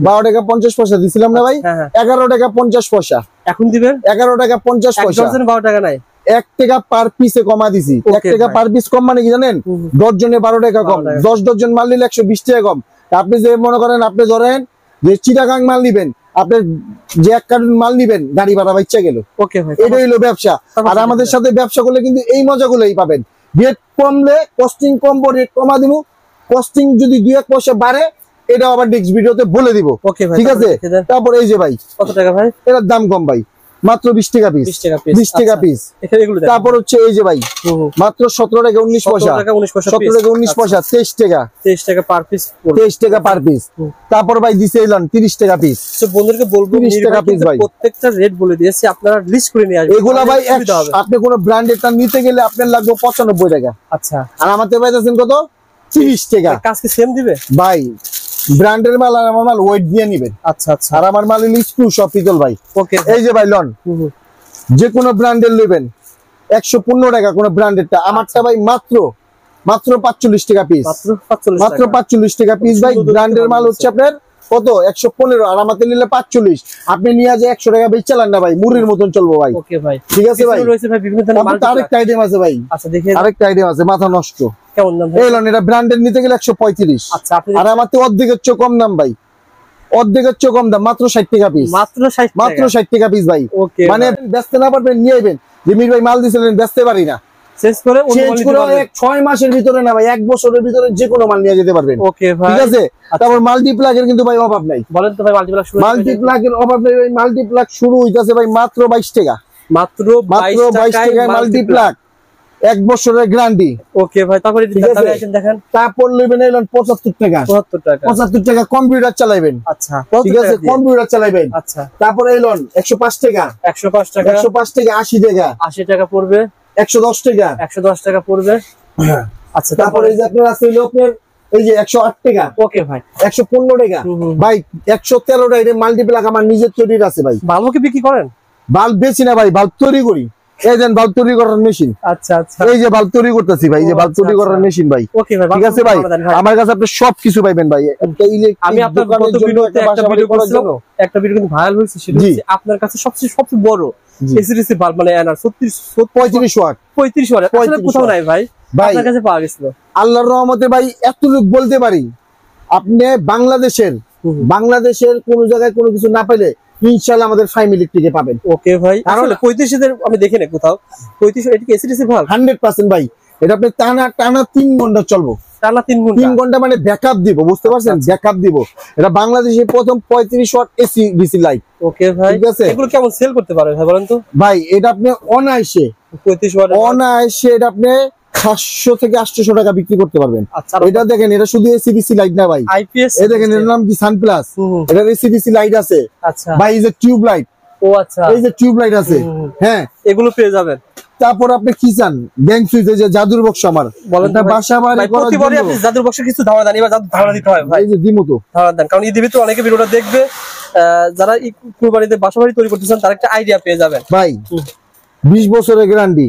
12 টাকা 50 পয়সা দিছিলাম না ভাই? 11 টাকা 50 পয়সা এখন দিবেন। 11 টাকা 50 পয়সা, 12 টাকা নাই, 1 টাকা পার পিসে কমা দিছি। 1 টাকা পার পিস কম মানে কি জানেন? 10 জনে 12 টাকা কম, 10 ডজন মাল নিলে 120 টাকা কম। আপনি যে মনে করেন, আপনি ধরেন যে চিটাগাং মাল নিবেন, আপনি যে 1 কার্টন মাল নিবেন, গাড়ি ভাড়া বাচ্চা গেল। ওকে ভাই, এটা হলো ব্যবসা। আর আমাদের সাথে ব্যবসা করলে কিন্তু এই মজাগুলোই পাবেন। রেট কমলে কস্টিং কমবো, রেট কমা দিব, কস্টিং যদি 2-1 পয়সা বাড়ে এটা আবার নেক্সট ভিডিওতে বলে দিব। ওকে ভাই, ঠিক আছে। তারপর এই যে ভাই কত টাকা ভাই? এটার দাম কম ভাই, মাত্র 20 টাকা পিস, 20 টাকা পিস। তারপর হচ্ছে এই যে ভাই মাত্র 17 টাকা 19 পয়সা, 17 টাকা 19 পয়সা, 23 টাকা, 23 টাকা পার পিস, 23 টাকা পার পিস। তারপর ভাই দিছে এলন 30 টাকা পিস। তো বন্ধুদেরকে বলবো 30 টাকা পিস ভাই, প্রত্যেকটা রেট বলে দিয়েছি, আপনারা লিস্ট করে নিয়ে আসবেন। এগুলা ভাই আপনি কোন ব্র্যান্ডেরটা নিতে গেলে আপনার লাগবে 95 টাকা। আচ্ছা, আর আমাদের পাইতেছেন কত? 30 টাকা। কাজ কি সেম দিবে ভাই? ব্র্যান্ডের মাল আর আমার মাল ওয়েট দিয়ে নিবেন। আচ্ছা আচ্ছা। আর আমার মাল হলো স্ক্রু সব পিতল ভাই। ওকে, এই যে ভাই লন যে কোনো ব্র্যান্ডের নেবেন 115 টাকা কোন ব্র্যান্ডেরটা, আমারটা ভাই মাত্র 45 টাকা পিস, মাত্র 45 টাকা পিস ভাই। ব্র্যান্ডের মাল হচ্ছে আপনার কত? 115, আর আমাদের নিলে 45। আপনি নিয়ে যে 100 টাকা বেচ চালান না ভাই, মুড়ির মতন চলবো ভাই। ওকে ভাই, ঠিক আছে ভাই। রয়েছে ভাই বিভিন্ন ধরনের মাল, আরেকটা আইটেম আছে ভাই। আচ্ছা দেখে আরেকটা আইটেম আছে মাথা নষ্ট। কেমন দাম ভাই? এই লন এটা ব্র্যান্ডের নিতে গেলে 135। আচ্ছা, আপনি আর আমার তো অর্ধেকের চেয়ে কম দাম ভাই, অর্ধেকের চেয়ে কম দাম, মাত্র 60 টাকা পিস, মাত্র 60 টাকা, মাত্র 60 টাকা পিস ভাই। ওকে, মানে বেচতে না পারবেন নিয়ে আইবেন, জিমির ভাই মাল দিছিলেন বেচতে পারি না, চেঞ্জ করে চেঞ্জ করে 6 মাসের ভিতরে না ভাই 1 বছরের ভিতরে যে কোনো মাল নিয়ে যেতে পারবেন। ওকে ভাই, ঠিক আছে। তারপর মাল্টিপ্লাগের কিন্তু ভাই অভাব নাই। বলেন তো ভাই মাল্টিপ্লাগ শুরু, মাল্টিপ্লাগের অভাব নাই ভাই, মাল্টিপ্লাগ শুরু হইতাছে ভাই মাত্র 22 টাকা, মাত্র 22 টাকায় মাল্টিপ্লাগ, 1 বছরের গ্যারান্টি। ওকে ভাই, তারপরে দেখেন, তারপর নেবেন এলেন 75 টাকা, 75 টাকা কম্পিউটার চালাইবেন। আচ্ছা, ঠিক আছে, কম্পিউটার চালাইবেন। আচ্ছা, তারপর এলেন 105 টাকা, 105 টাকা, 105 টাকা 80 টাকা, 80 টাকা পড়বে, 110 টাকা, 110 টাকা পড়বে। আচ্ছা, তারপরে এই যে আপনার আছে হলো আপনার এই যে 108 টাকা। ওকে ভাই, 115 টাকা ভাই, 113 টাকা। এটা মাল্টিপ্লাগ আমার নিজের তৈরির আছে ভাই। বাল্ব কি বিক্রি করেন? বাল্ব বেশি না ভাই, বাল্ব তৈরি করি। এই দেন বাল্ব তৈরি করার মেশিন। আচ্ছা আচ্ছা, এই যে বাল্ব তৈরি করতেছি ভাই, এই যে বাল্ব তৈরি করার মেশিন ভাই। ওকে ভাই, ঠিক আছে ভাই, আমার কাছে আপনি সবকিছু পাইবেন ভাই। আমি আপনার গত ভিডিওতে একটা ভিডিও করেছিলাম, একটা ভিডিও কিন্তু ভাইরাল হয়েছে, সেটা হচ্ছে আপনার কাছে সবচেয়ে বড় এসিডিসি বাল্ব, মানে এনার 35 ওয়াট, 35 ওয়াট আসলে কোথাও নাই ভাই, আপনার কাছে পাওয়া গেছিল। আল্লাহর রহমতে ভাই এতটুকু বলতে পারি, আপনি বাংলাদেশের কোন জায়গায় কোনো কিছু না পেলে ইনশাআল্লাহ আমাদের ফাইম ইলেকট্রিকে পাবেন। ওকে ভাই, আসলে 35 আমি দেখি না কোথাও 35। এটা কি এসিডিসি বাল্ব? 100% ভাই। এটা আপনি টানা 3 ঘন্টা চলবো, টানা 3 ঘন্টা মানে ব্যাকআপ দিব, বুঝতে পারছেন? ব্যাকআপ দিব। এটা বাংলাদেশে প্রথম 35 ওয়াট এসি ডিসি লাইট। ওকে ভাই, ঠিক আছে। এগুলো কেমন সেল করতে পারবে ভাই বলেন তো? ভাই এটা আপনি অনায়াসে 35 ওয়াট অনায়াসে এটা আপনি 700 থেকে 800 টাকা বিক্রি করতে পারবেন। আচ্ছা, এটা দেখেন, এটা শুধু এসিডিসি লাইট না ভাই, আইপিএস। এই দেখেন এর নাম কি সানপ্লাস, এটা এসিডিসি লাইট আছে। আচ্ছা ভাই এই যে টিউব লাইট, ও আচ্ছা, এই যে টিউব লাইট আছে, হ্যাঁ এগুলো পেয়ে যাবেন। তারপর আপনি কি চান? ব্যাংক সুইচ, যে জাদুর বক্স আমার বলেন তো বাসা বাড়ি করার প্রতিবারই জন্য আপনি জাদুর বক্সে কিছু ধারণা দেন, এবার ধারণা দিতে হয় ভাই। এই যে দিমু তো ধারণা দেন, কারণ ঈদের ভিতরে অনেকে ভিডিওটা দেখবে, যারা কুরবানিতে বাসা বাড়ি তৈরি করতে চান তার একটা আইডিয়া পেয়ে যাবেন ভাই। 20 বছরের গ্যারান্টি,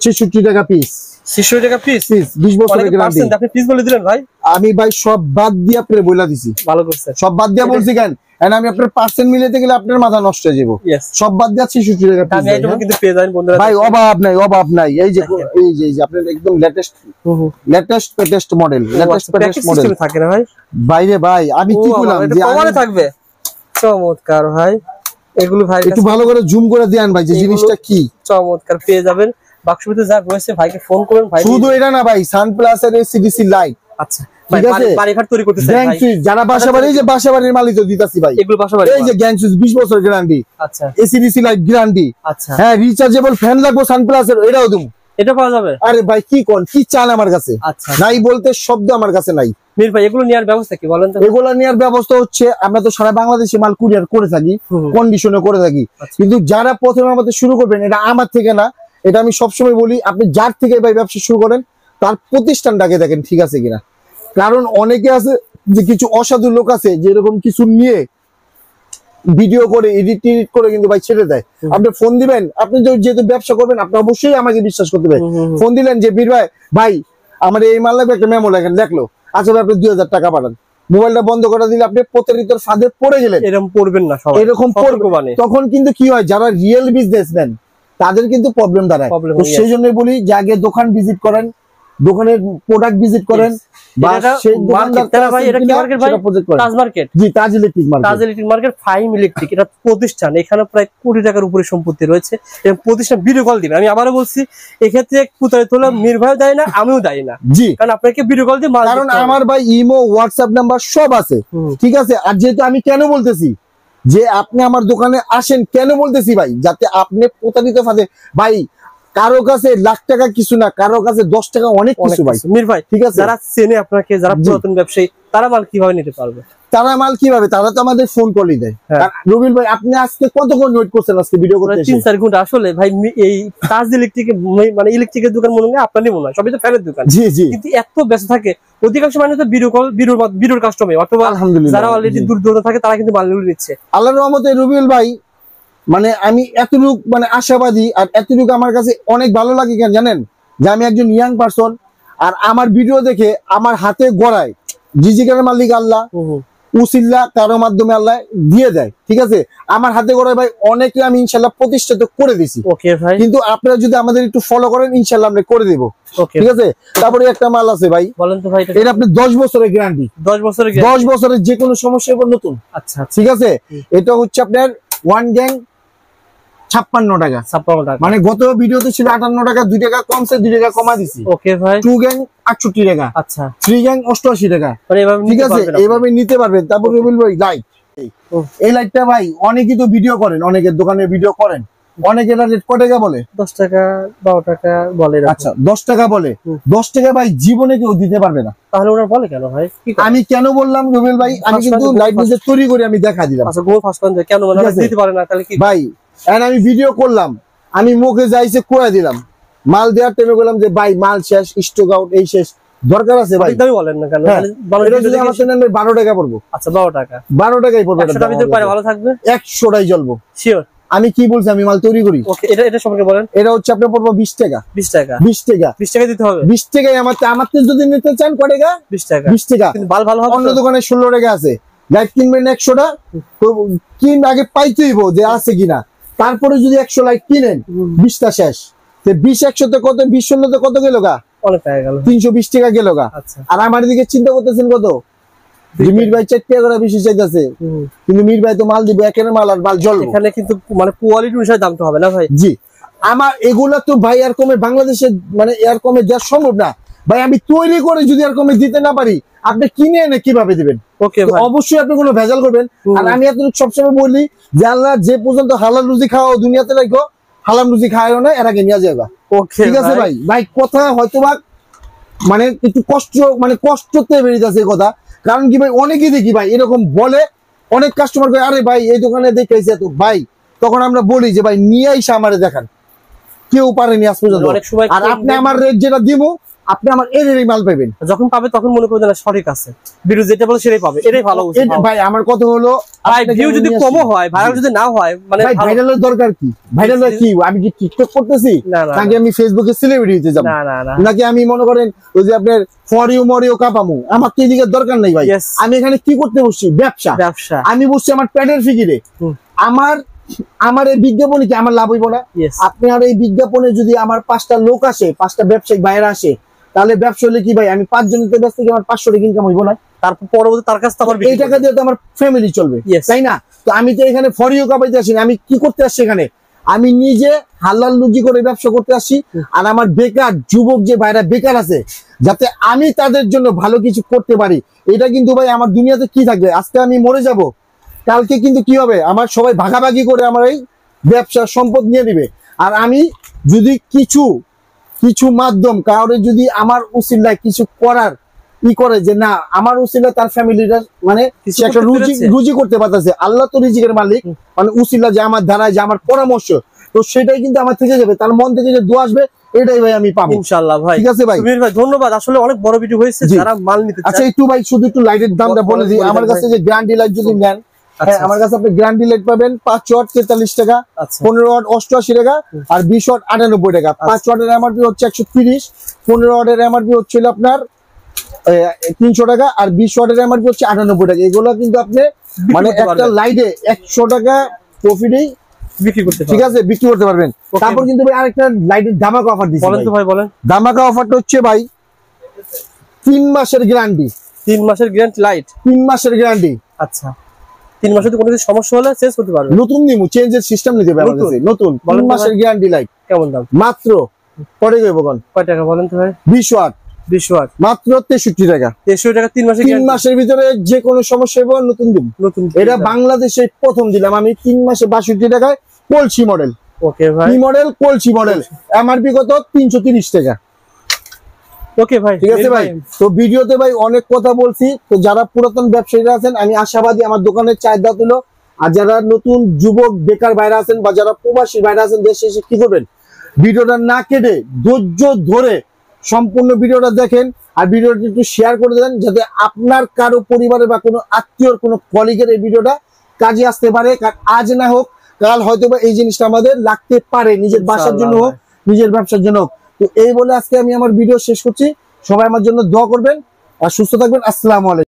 66 টাকা পিস, 66 টাকা পিস, 20 বছরের গ্যারান্টি। আপনি পিস বলে দিলেন ভাই। আমি ভাই সব বাদ দিয়ে আপনার বইলা দিছি, ভালো করছেন, সব বাদ দিয়ে বলছি কেন, এন্ড আমি আপনার পার্সেন্ট মিলাতে গেলে আপনার মাথা নষ্ট হয়ে যাবে। সব বাদ দিয়ে 66 টাকা পিস আমি আইটেম কিন্তু পেয়ে যাবেন বন্ধুরা ভাই, অভাব নাই। এই যে আপনার একদম লেটেস্ট মডেল, লেটেস্ট মডেল থাকে না ভাই। বাইরে ভাই আমি কি বললাম যে আমারে থাকবে চমৎকার ভাই। এগুলো ভাই একটু ভালো করে জুম করে দেন ভাই, যে জিনিসটা কি চমৎকার পেয়ে যাবেন। বাক্সবিতে যা রয়েছে ভাইকে ফোন করুন ভাই। শুধু এটা না ভাই, সানপ্লাস এর এসিডিসি লাইট। আচ্ছা ভাই, বাড়িঘর তৈরি করতে চাই ভাই, যারা বাসাবাড়ি, এই যে বাসাবাড়ির মালিক তো দিতাছি ভাই, এগুলো বাসাবাড়ি। এই যে গ্যাং সুইচ 20 বছর গ্যারান্টি, আচ্ছা এসিডিসি লাইট গ্যারান্টি, আচ্ছা হ্যাঁ রিচার্জেবল ফ্যান লাগবে সানপ্লাস এর, এটাও দেব। এটা পাওয়া যাবে? আরে ভাই কি কোন কি চান আমার কাছে? আচ্ছা নাই বলতে শব্দ আমার কাছে নাই। মীর ভাই এগুলো নেওয়ার ব্যবস্থা কি বলেন তো? এগুলো নেওয়ার ব্যবস্থা হচ্ছে, আমরা তো সারা বাংলাদেশে মাল কুরিয়ার করে থাকি, কন্ডিশনে করে থাকি। কিন্তু যারা প্রথমে আমাদের শুরু করবেন, এটা আমার থেকে না, এটা আমি সবসময় বলি, আপনি যার থেকে ভাই ব্যবসা শুরু করেন তার প্রতিষ্ঠানটাকে দেখেন ঠিক আছে কিনা। কারণ অনেকে আছে যে কিছু অসাধু লোক আছে যে এরকম কিছু নিয়ে ভিডিও করে এডিট করে কিন্তু ভাই ছেড়ে দেয়। আপনি ফোন দিবেন, আপনি যেহেতু ব্যবসা করবেন আপনি অবশ্যই আমাকে বিশ্বাস করতে হবে। ফোন দিলেন যে বীর ভাই আমার এই মাল লাগবে, একটা মেমো লেখেন, দেখলো আচ্ছা আপনি 2000 টাকা পাঠান, মোবাইলটা বন্ধ করে দিলে আপনি প্রতারিতর ফাঁদে পড়ে গেলেন। এরকম পড়বেন না সবাই, এরকম পড়বে। তখন কিন্তু কি হয়, যারা রিয়েল বিজনেসম্যান তাদের কিন্তু প্রবলেম দাঁড়ায়। তো সেই জন্য বলি যে আগে দোকান ভিজিট করেন, দোকানের প্রোডাক্ট ভিজিট করেন, বা সেই দোকানদার ভাই এটা কি মার্কেট ভাই? তাজ মার্কেট। জি, তাজ ইলেকট্রিক মার্কেট। তাজ ইলেকট্রিক মার্কেট ফাইম ইলেকট্রিক, এটা প্রতিষ্ঠান। এখানে প্রায় কোটি টাকার উপরে সম্পত্তি রয়েছে এবং প্রতিষ্ঠান ভিডিও কল দিবেন। আমি আবারও বলছি, এক্ষেত্রে প্রতারিত হলে নির্ভয় দেয় না, আমিও দেয় না। জি, কারণ আপনাকে ভিডিও কল দিয়ে, কারণ আমার ভাই ইমো হোয়াটসঅ্যাপ নাম্বার সব আছে, ঠিক আছে। আর যেহেতু আমি কেন বলতেছি যে আপনি আমার দোকানে আসেন, কেন বলতেছি ভাই, যাতে আপনি প্রতারিত ফাঁদে ভাই। কারো কাছে লাখ টাকা কিছু না, কারো কাছে 10 টাকা অনেক কিছু ভাই। মির ভাই, ঠিক আছে, যারা চেনে আপনাকে, যারা পুরাতন ব্যবসায়ী, তারা মাল কিভাবে নিতে পারবে? তারা মাল কিভাবে, তারা তো আমাদের ফোন কলই দেয়। রবিল ভাই, আপনি আজকে কতক্ষণ ওয়েট করছেন আজকে ভিডিও করতে? 3-4 ঘন্টা। আসলে ভাই এই তাজ ইলেকট্রিকে মানে ইলেকট্রিকের দোকান মনে হয় আপনারই মনে হয়, সবই তো ফ্যানের দোকান। জি জি, কিন্তু এত ব্যস্ত থাকে অধিকাংশ মানুষ তো ভিডিওর কাস্টমার, অথবা যারা অলরেডি দূর দূরে থাকে তারা কিন্তু মালগুলো নিচ্ছে। আল্লাহর রহমতে রবিল ভাই, মানে আমি এতটুক মানে আশাবাদী, আর এতটুক আমার কাছে অনেক ভালো লাগে কেন জানেন, যে আমি একজন ইয়াং পারসন, আর আমার ভিডিও দেখে আমার হাতে গড়ায় জিজিকের মালিক আল্লাহ, উসিল্লা কারো মাধ্যমে আল্লাহ দিয়ে দেয়, ঠিক আছে। আমার হাতে গড়ায় ভাই অনেকে আমি ইনশাল্লাহ প্রতিষ্ঠিত করে দিছি। ওকে ভাই, কিন্তু আপনারা যদি আমাদের একটু ফলো করেন, ইনশাল্লাহ আমরা করে দেবো, ঠিক আছে। তারপরে একটা মাল আছে ভাই, বলেন তো ভাই। এটা আপনি 10 বছরের গ্যারান্টি, 10 বছরের যে কোনো সমস্যা হবে নতুন। আচ্ছা, ঠিক আছে। এটা হচ্ছে আপনার ওয়ান গ্যাং 56 টাকা, 56 টাকা, মানে গত ভিডিওতে ছিল 58 টাকা, 2 টাকা কমছে, 2 টাকা কমা দিছি। ওকে ভাই। 2 গ্যাং 68 টাকা, আচ্ছা। 3 গ্যাং 88 টাকা, ঠিক আছে, এইভাবে নিতে পারবেন। তারপর রবিল ভাই লাইট, এই লাইটটা ভাই অনেকেই তো ভিডিও করেন, অনেকের দোকানে ভিডিও করেন, অনেকের রেট কত টাকা বলে? 10 টাকা 12 টাকা বলে। আচ্ছা, 10 টাকা বলে। 10 টাকা ভাই জীবনে কেউ দিতে পারবে না। তাহলে ওরা বলে কেন ভাই? আমি কেন বললাম রবিল ভাই, আমি কিন্তু লাইট নিজে তৈরি করে আমি দেখা দিলাম। আচ্ছা, গো ফাস্ট কোন কেন মানে দিতে পারে না তাহলে কি ভাই? এন্ড আমি ভিডিও করলাম, আমি মুখে যাইছে করে দিলাম, মাল দেওয়ার টাইমে বললাম যে ভাই মাল শেষ, স্টক আউট, এই শেষ, দরকার আছে ভাই। দামি বলেন না কেন? এটা যদি আমার জন্য 12 টাকা পড়বো। আচ্ছা, 12 টাকা, 12 টাকাই পড়বে। 100 টাকার ভিতরে পরে ভালো থাকবে, 100টাই জ্বলবো শিওর। আমি কি বলছি, আমি মাল তৈরি করি। ওকে, এটা সম্পর্কে বলেন। এটা হচ্ছে আপনার পড়বো 20 টাকা। 20 টাকা, 20 টাকা, 20 টাকা দিতে হবে। 20 টাকায় আমার যদি নিতে চান কত টাকা? 20 টাকা, 20 টাকা। কিন্তু মাল ভালো হবে। অন্য দোকানে 16 টাকা আছে। লাইট কিনবেন 100টা, কিন আগে পাইতেইব যে আছে কিনা, তারপরে যদি 100 লাইট কিনেন 20টা শেষ। 20 100তে কত, 20 16তে কত গেল গা? অনেক টাকা গেল, 320 টাকা গেল গা। আর আমার দিকে চিন্তা করতেছেন কত, মির ভাই 4 টাকা করে বেশি চাইতেছে, কিন্তু মির ভাই তো মাল দিব একের মাল, আর মাল জ্বলবে। এখানে কিন্তু মানে কোয়ালিটি অনুসারে দাম তো হবে না ভাই। জি, আমার এগুলা তো ভাই আর কমে বাংলাদেশে মানে এর কমে দেওয়া সম্ভব না ভাই। আমি তৈরি করে যদি আর কমে দিতে না পারি, আপনি কিনে এনে কিভাবে দিবেন? ওকে ভাই, অবশ্যই আপনি কোনো ভেজাল করবেন। আর আমি এতটুকু সবসময় বলি যে আল্লাহ যে পর্যন্ত হালাল রুজি খাওয়া দুনিয়াতে রাখো, হালাল রুজি খাওয়াও না, এর আগে নিয়ে যাবে। ঠিক আছে ভাই। ভাই কথা হয়তো বা মানে একটু কষ্টতে বেরিয়ে যাচ্ছে কথা, কারণ কি ভাই অনেকেই দেখি ভাই এরকম বলে, অনেক কাস্টমার করে আরে ভাই এই দোকানে দেখেছে তো ভাই, তখন আমরা বলি যে ভাই নিয়ে আইসা আমারে দেখান, কেউ পারেনি আজ পর্যন্ত। আর আপনি আমার রেট যেটা দিব, আপনি আমার এই মাল পাবেন, যখন পাবে তখন মনে করবেন সঠিক আছে, ভিডিও যেটা বলে সেটাই পাবে, এটাই ভালো ভাই। আমার কথা হলো ভাই ভিউ যদি কম হয়, ভাইরাল যদি না হয়, মানে ভাইরালের দরকার কি? ভাইরাল কি আমি কি টিকটক করতেছি নাকি আমি ফেসবুকে সেলিব্রিটি হতে যাব? নাকি আমি মনে করেন ওই যে আপনার ফরিও মরিও কাপামু? আমার তো এদিকে দরকার নাই ভাই। আমি এখানে কি করতে বসছি? ব্যবসা। আমি বসছি আমার পেটের ফিকিরে। আমার এই বিজ্ঞাপনে কি আমার লাভ হইব না? আপনার এই বিজ্ঞাপনে যদি আমার 5টা লোক আসে, 5টা ব্যবসায়িক বাইরে আসে, তাহলে ব্যবসা হলে কি ভাই আমি 5 জনের ব্যস্ত থেকে আমার 500 টাকা ইনকাম হইব না? তারপর পরবর্তী তার কাছে আমার এই টাকা দিয়ে তো আমার ফ্যামিলি চলবে, তাই না? তো আমি তো এখানে ফরিও কাপাইতে আসি না, আমি কি করতে আসছি এখানে? আমি নিজে হালাল রুজি করে ব্যবসা করতে আসি। আর আমার বেকার যুবক যে ভাইরা বেকার আছে, যাতে আমি তাদের জন্য ভালো কিছু করতে পারি। এটা কিন্তু ভাই আমার দুনিয়াতে কি থাকবে? আজকে আমি মরে যাব, কালকে কিন্তু কি হবে? আমার সবাই ভাগাভাগি করে আমার এই ব্যবসার সম্পদ নিয়ে নিবে। আর আমি যদি কিছু মাধ্যম কাউরে যদি আমার উসিলায় কিছু করার করে যে না আমার উসিলা তার ফ্যামিলিটা মানে একটা রুজি করতে পারতেছে, আল্লাহ তো রিজিকের মালিক, মানে উসিলা যে আমার ধারায় যে আমার পরামর্শ, তো সেটাই কিন্তু আমার থেকে যাবে, তার মন থেকে যে দোয়া আসবে, এটাই ভাই আমি পাবো ইনশাআল্লাহ ভাই। ঠিক আছে ভাই, সুবীর ভাই ধন্যবাদ। আসলে অনেক বড় ভিডিও হয়েছে, যারা মাল নিতে চায়। আচ্ছা একটু ভাই শুধু একটু লাইটের দামটা বলে দিই। আমার কাছে যে গ্যারান্টি লাইট যদি নেন, আমার কাছে আপনি গ্যারান্টি লাইট পাবেন 5 ওয়াট 43 টাকা, 15 ওয়াট 88 টাকা, আর 20 ওয়াট 98 টাকা। 5 ওয়াটের এমআরপি হচ্ছে 130, 15 ওয়াটের এমআরপি হচ্ছে আপনার 300 টাকা, আর 20 ওয়াটের এমআরপি হচ্ছে 98 টাকা। এগুলো কিন্তু আপনি মানে একটা লাইটে 100 টাকা প্রফিটেই বিক্রি করতে পারবেন, ঠিক আছে, বিক্রি করতে পারবেন। তারপর কিন্তু ভাই আরেকটা লাইটের ধামাকা অফার দিচ্ছি। বলেন তো ভাই, বলেন। ধামাকা অফারটা হচ্ছে ভাই 3 মাসের গ্যারান্টি। 3 মাসের গ্যারান্টি লাইট, 3 মাসের গ্যারান্টি। আচ্ছা 3 মাসে তো কোনো কিছু সমস্যা হলে চেঞ্জ করতে পারবে। নতুন নিমু, চেঞ্জের সিস্টেম নিতে পারবে আমাদের কাছে। নতুন 3 মাসের গ্যারান্টি লাইট। কেমন দাম? মাত্র পড়ে যাবে কোন কয় টাকা বলেন তো ভাই? 20 ওয়াট। 20 ওয়াট মাত্র 63 টাকা। 63 টাকা 3 মাসের 3 মাসের ভিতরে যে কোনো সমস্যা হবে নতুন দিব। নতুন এটা বাংলাদেশে প্রথম দিলাম আমি 3 মাসে 62 টাকায় কলসি মডেল। ওকে ভাই, কি মডেল? কলসি মডেল। এমআরপি কত? 330 টাকা। ওকে ভাই, ঠিক আছে ভাই। তো ভিডিওতে ভাই অনেক কথা বলছি। তো যারা পুরাতন ব্যবসায়ীরা আছেন আমি আশাবাদী আমার দোকানের চাহিদা তুলো। আর যারা নতুন যুবক বেকার ভাইরা আছেন বা যারা প্রবাসী ভাইরা আছেন দেশে এসে কি করবেন, ভিডিওটা না কেটে ধৈর্য ধরে সম্পূর্ণ ভিডিওটা দেখেন আর ভিডিওটা একটু শেয়ার করে দেন যাতে আপনার কারো পরিবারের বা কোনো আত্মীয়র কোনো কলিগের এই ভিডিওটা কাজে আসতে পারে। কারণ আজ না হোক কাল হয়তো বা এই জিনিসটা আমাদের লাগতে পারে, নিজের বাসার জন্য হোক, নিজের ব্যবসার জন্য হোক। তো এই বলে আজকে আমি আমার ভিডিও শেষ করছি। সবাই আমার জন্য দোয়া করবেন আর সুস্থ থাকবেন। আসসালামু আলাইকুম।